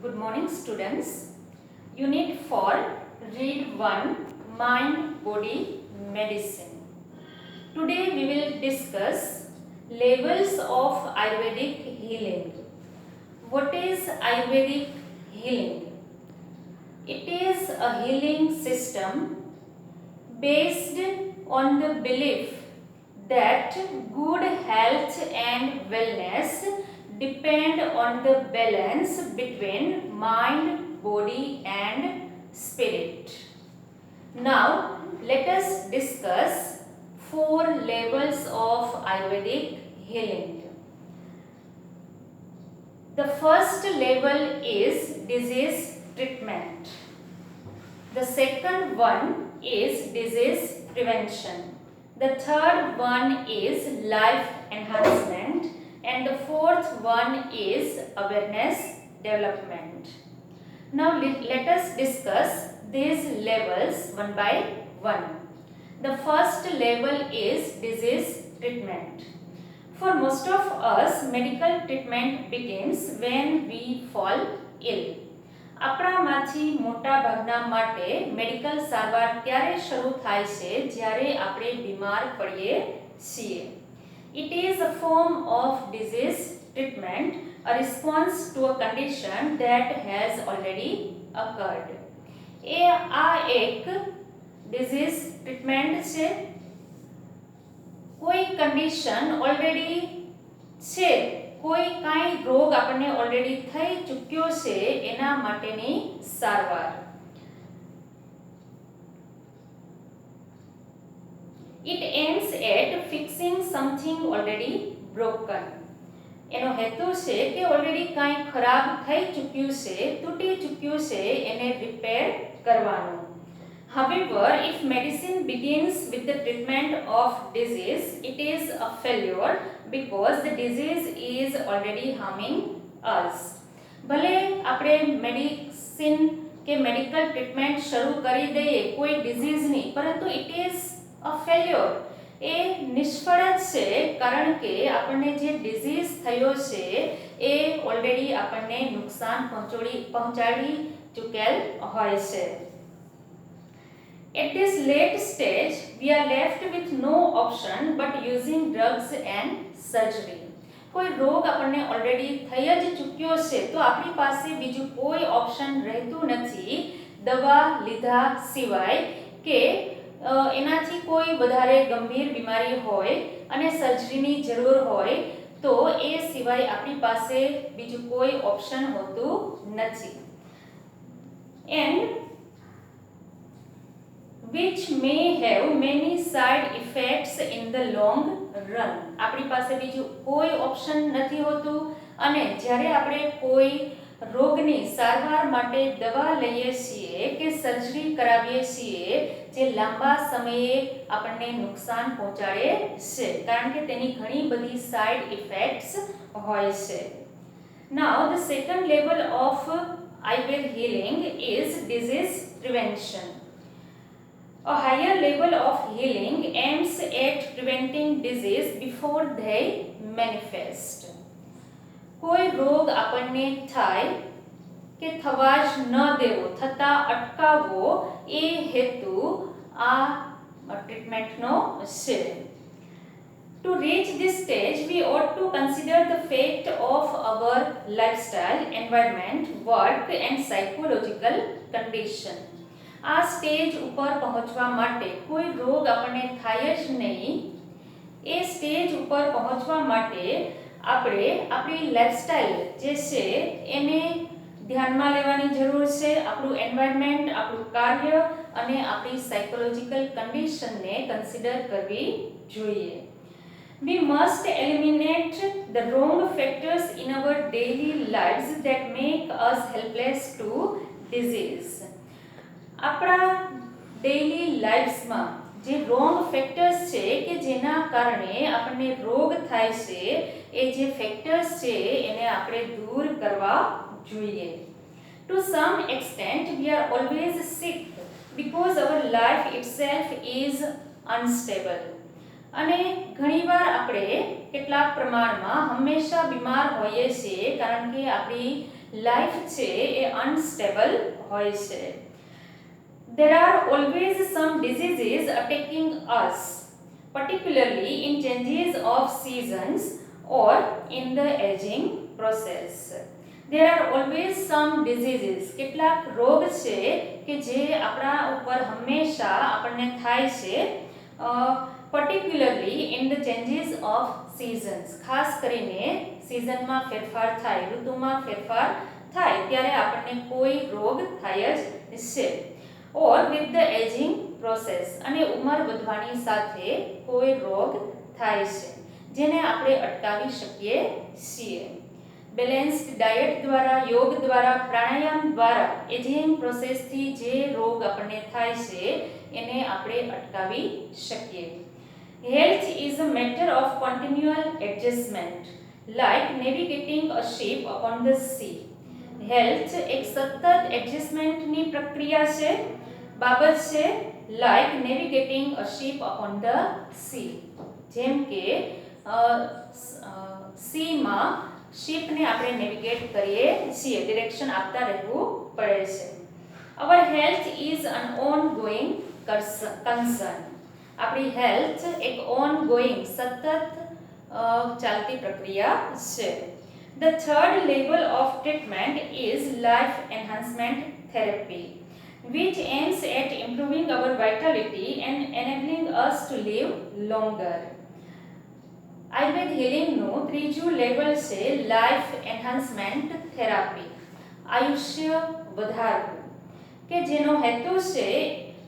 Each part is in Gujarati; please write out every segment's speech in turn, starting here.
Good morning, students. Unit 4, Read 1, Mind, Body, Medicine. Today we will discuss levels of Ayurvedic healing. What is Ayurvedic healing? It is a healing system based on the belief that good health and wellness depend on the balance between mind, body, and spirit. Now, let us discuss 4 levels of Ayurvedic healing. The first level is disease treatment. The second one is disease prevention. The third one is life enhancement. And the fourth one is awareness development. Now let us discuss these levels one by one. The first level is disease treatment. For most of us, medical treatment begins when we fall ill. આપણામાંથી મોટા ભાગના માટે મેડિકલ સારવાર ત્યારે શરૂ થાય છે જ્યારે આપણે બીમાર પડીએ છીએ. It is a form of disease treatment, a response to a condition that has already occurred. આ એક disease treatment છે. કોઈ condition already છે, કોઈ કાંઈ રોગ આપણને ઓલરેડી થઈ ચૂક્યો છે એના માટેની સારવાર. It aims at fixing something already broken. એનો હેતુ છે કે ઓલરેડી કાંઈ ખરાબ થઈ ચૂક્યું છે, તૂટી ચૂક્યું છે, એને રિપેર કરવાનું. However, if medicine begins with the treatment of disease, it is a failure because the disease is already harming us. ભલે આપણે મેડિસિન કે મેડિકલ ટ્રીટમેન્ટ શરૂ કરી દઈએ કોઈ ડિઝીઝની, પરંતુ ઇટ ઇઝ અ ફેલ્યોર. એ નિષ્ફળ જ છે, કારણ કે આપણને જે ડિઝીઝ થયો છે એ ઓલરેડી આપણને નુકસાન પહોંચાડી ચૂકેલ હોય છે. At this late stage, we are left with no option but using drugs and surgery. કોઈ રોગ આપણને ઓલરેડી થઈ જ ચૂક્યો છે તો આપણી પાસે બીજું કોઈ ઓપ્શન રહેતું નથી દવા લીધા સિવાય કે એનાથી કોઈ વધારે ગંભીર બીમારી હોય અને સર્જરીની જરૂર હોય તો એ સિવાય આપણી પાસે બીજું કોઈ ઓપ્શન હોતું નથી. And which may have many side effects in the long run. આપણી પાસે બીજું કોઈ ઓપ્શન નથી હોતું અને જ્યારે આપણે કોઈ રોગની સારવાર માટે દવા લઈએ છીએ કે સર્જરી કરાવીએ છીએ જે લાંબા સમયે આપણને નુકસાન પહોંચાડે છે, કારણ કે તેની ઘણી બધી સાઇડ ઇફેક્ટ્સ હોય છે. Now the second level of Ayurvedic healing is disease prevention. A higher level of healing aims at preventing disease before they manifest. કોઈ રોગ આપણને થાય કે થવા જ ન દેવો, થતા અટકાવવો, એ હેતુ આ ટ્રીટમેન્ટનો છે. To reach this stage, we ought to consider the fate of our lifestyle, environment, work and psychological condition. આ સ્ટેજ ઉપર પહોંચવા માટે કોઈ રોગ આપણને થાય જ નહીં. એ સ્ટેજ ઉપર પહોંચવા માટે આપણે આપણી લાઈફસ્ટાઈલ જે છે એને ધ્યાનમાં લેવાની જરૂર છે, આપણું એન્વાયરમેન્ટ, આપણું કાર્ય અને આપણી સાયકોલોજીકલ કન્ડિશનને કન્સિડર કરવી જોઈએ. We must eliminate the wrong factors in our daily lives that make us helpless to disease. આપણા ડેઇલી લાઈફ્સમાં જે રોંગ ફેક્ટર્સ છે કે જેના કારણે આપણને રોગ થાય છે, એ જે ફેક્ટર્સ છે એને આપણે દૂર કરવા જોઈએ. To some extent, we are always sick because our life itself is unstable. અને ઘણીવાર આપણે કેટલાક પ્રમાણમાં હંમેશા બીમાર હોઈએ છીએ કારણ કે આપણી લાઈફ છે એ અનસ્ટેબલ હોય છે. There are always some diseases attacking us, particularly in changes of seasons or in the aging process. There are always some diseases. કેટલાક રોગ છે કે જે આપણા ઉપર હંમેશા આપણને થાય છે, particularly in the changes of seasons. ખાસ કરીને સિઝનમાં ફેરફાર થાય, ઋતુમાં ફેરફાર થાય ત્યારે આપણને કોઈ રોગ થાય જ છે. or with the aging process, અને ઉંમર વધવાની સાથે કોઈ રોગ થાય છે જેને આપણે અટકાવી શકીએ છીએ. બેલેન્સ્ડ ડાયટ દ્વારા, યોગ દ્વારા, પ્રાણાયામ દ્વારા એજિંગ પ્રોસેસથી જે રોગ આપણને થાય છે એને આપણે અટકાવી શકીએ. Health is a matter of કન્ટિન્યુઅલ adjustment, like navigating a ship on the sea. Health એક સતત એડજસ્ટમેન્ટની પ્રક્રિયા છે, બાબત છે, like navigating a ship on the sea. જેમ કે સીમાં શિપને આપણે નેવિગેટ કરીએ છીએ, ડિરેક્શન આપતા રહેવું પડે છે. અવર health is an on going concern. આપણી હેલ્થ એક ઓન ગોઈંગ સતત ચાલતી પ્રક્રિયા છે. The third level of treatment is life enhancement therapy, which aims at improving our vitality and enabling us to live longer. Ayurveda હીલિંગનું ત્રીજું લેવલ છે લાઈફ એન્હાન્સમેન્ટ થેરાપી, આયુષ્ય વધારવું, કે જેનો હેતુ છે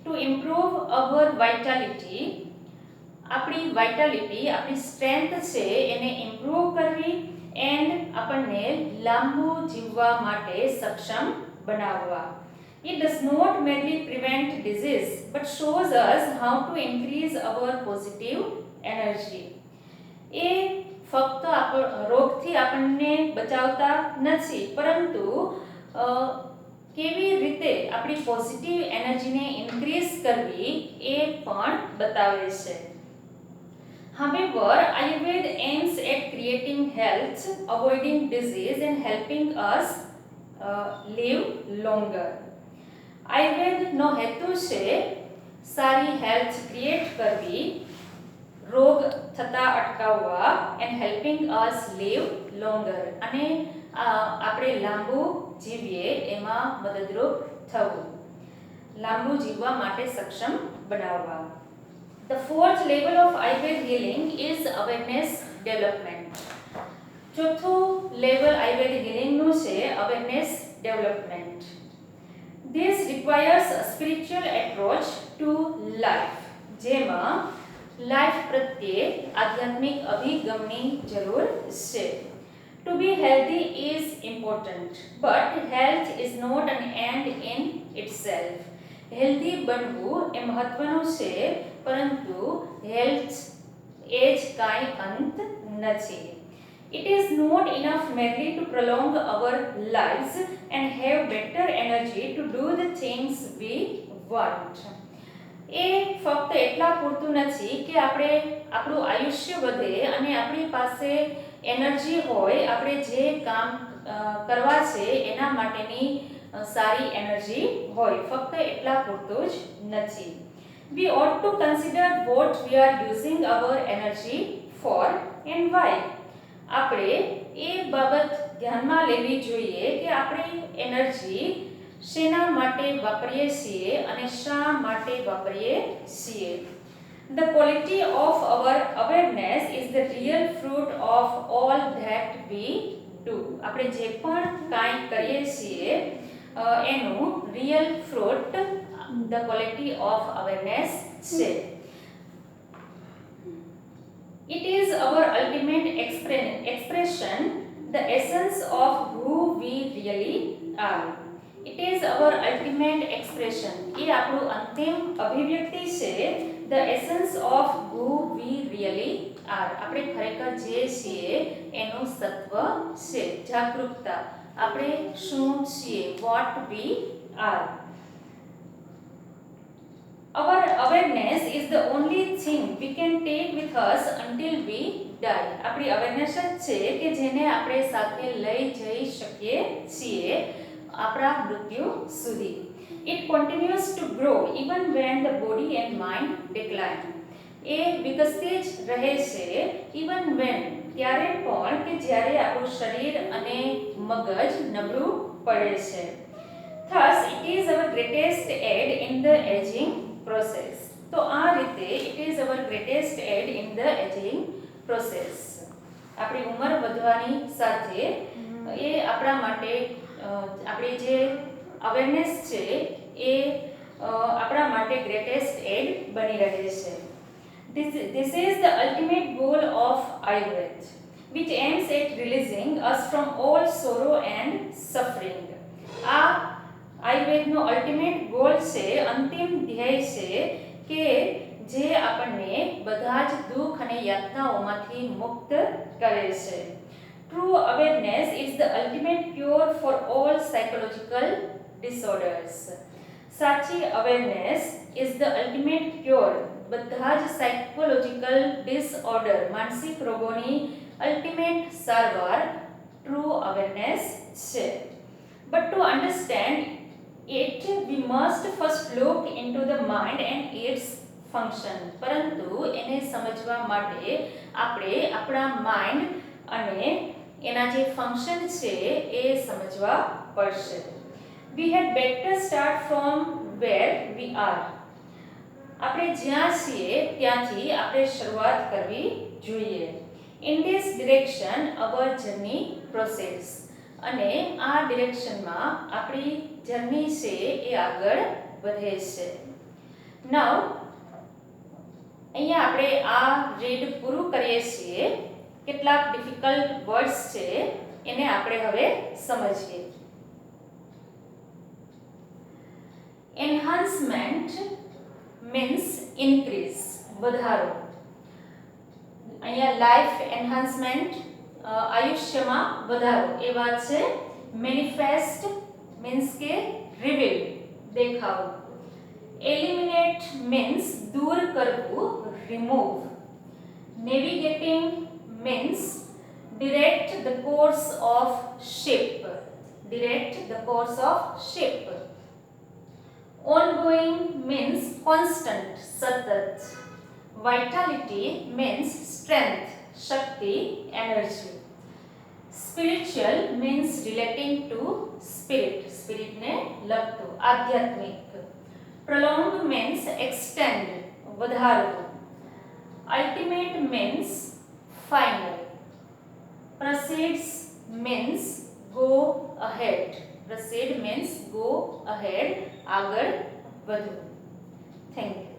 ટુ ઇમ્પ્રૂવ અવર વાઇટાલિટી. આપણી વાઇટાલિટી, આપણી સ્ટ્રેન્થ છે એને ઇમ્પ્રૂવ કરવી એન્ડ આપણને લાંબુ જીવવા માટે સક્ષમ બનાવવા. It does not merely prevent disease but shows us how to increase our positive energy. એ ફક્ત રોગથી આપણને બચાવતા નથી, પરંતુ કેવી રીતે આપણી પોઝિટિવ એનર્જીને ઇન્ક્રીઝ કરવી એ પણ બતાવે છે. However, Ayurveda aims at creating health, avoiding disease and helping us live longer. આયુર્વેદનો હેતુ છે સારી હેલ્થ ક્રિએટ કરવી, રોગ થતા અટકાવવા and helping us live longer, અને આપણે લાંબુ જીવીએ એમાં મદદરૂપ થવું, લાંબુ જીવવા માટે સક્ષમ બનાવવા. The fourth level of Ayurveda healing is awareness development. ચોથું લેવલ આયુર્વેદ હીલિંગનું છે awareness development. This requires a spiritual approach to life, જેમાં લાઈફ પ્રત્યે આધ્યાત્મિક અભિગમની જરૂર છે. To be healthy is important, but health is not an end in itself. Healthy બનવું એ મહત્વનું છે, પરંતુ હેલ્થ એ જ કાંઈ અંત નથી. It is not enough merely to prolong our lives and have better energy to do the things we want. એ ફક્ત એટલા પૂરતું નથી કે આપણે આપણું આયુષ્ય વધે અને આપણી પાસે એનર્જી હોય, આપણે જે કામ કરવા છે એના માટેની સારી એનર્જી હોય, ફક્ત એટલા પૂરતું જ નથી. We ought to consider what we are using our energy for and why. આપણે એ બાબત ધ્યાનમાં લેવી જોઈએ કે આપણે એનર્જી શેના માટે વાપરીએ છીએ અને શા માટે વાપરીએ છીએ. The quality of our awareness is the real fruit of all that we do. આપણે જે પણ કાંઈ કરીએ છીએ એનું real fruit the quality of awareness છે. It is our ultimate expression, the essence of who we really are. It is our ultimate expression. એ આપણું અંતિમ અભિવ્યક્તિ છે, the essence of who we really are. આપણે ખરેખર જે છીએ એનું સત્વ છે, જાગૃતતા, આપણે શું છીએ, what we are. Our awareness is the only thing we can take with us until we die. આપણી અવેરનેસ જ છે કે જેને આપણે સાથે લઈ જઈ શકીએ છીએ આપણા મૃત્યુ સુધી. It continues to grow even when the body and mind decline. એ વિકસતી જ રહે છે even when ત્યારે પણ કે જ્યારે આપણું શરીર અને મગજ નબળું પડે છે. Thus it is our greatest aid in the aging process. તો આ રીતે it is our greatest aid in the aging process. આપણી ઉંમર વધવાની સાથે એ આપણા માટે આપણી જે અવેરનેસ છે એ આપણા માટે ગ્રેટેસ્ટ એડ બની રહે છે. This is the ultimate goal of Ayurveda, which aims at releasing us from all sorrow and suffering. આ આયુર્વેદનો અલ્ટિમેટ ગોલ છે, અંતિમ ધ્યેય છે કે જે આપણને બધા જ દુઃખ અને યાતનાઓમાંથી મુક્ત કરે છે. True awareness is the ultimate cure for all psychological disorders. સાચી awareness is the ultimate cure બધા જ સાયકોલોજીકલ ડિસઓર્ડર માનસિક રોગોની અલ્ટિમેટ સારવાર ટ્રુ અવેરનેસ છે. But to understand it we must first look into the mind and its function. પરંતુ એને સમજવા માટે આપણે આપણા માઇન્ડ અને એના જે ફંક્શન છે એ સમજવા પડશે. We had better start from where we are. આપણે જ્યાં છીએ ત્યાંથી આપણે શરૂઆત કરવી જોઈએ. In this direction our journey proceeds. અને આ ડિરેક્શનમાં આપણી જર્ની છે એ આગળ વધે છે. Now અહીંયા આપણે આ રીડ પૂરું કરીએ છીએ. કેટલાક ડિફિકલ્ટ વર્ડ્સ છે એને આપણે હવે સમજીએ. Enhancement means increase, વધારો. અહીંયા લાઈફ એન્હાન્સમેન્ટ આયુષ્યમાં વધારો એ વાત છે. મેનિફેસ્ટ મીન્સ કે રિવીલ દેખાવું. એલિમિનેટ મીન્સ દૂર કરવું remove. Navigating means direct the course of ship. Direct the course of ship. Ongoing means constant, satat. Vitality means strength, shakti, energy. Spiritual means relating to spirit, spirit ne lagtu, adhyatmik. Prolong means extend, vadharu. Ultimate means final. Proceeds means go ahead. Proceed means go ahead, agar vadhu. Thank you.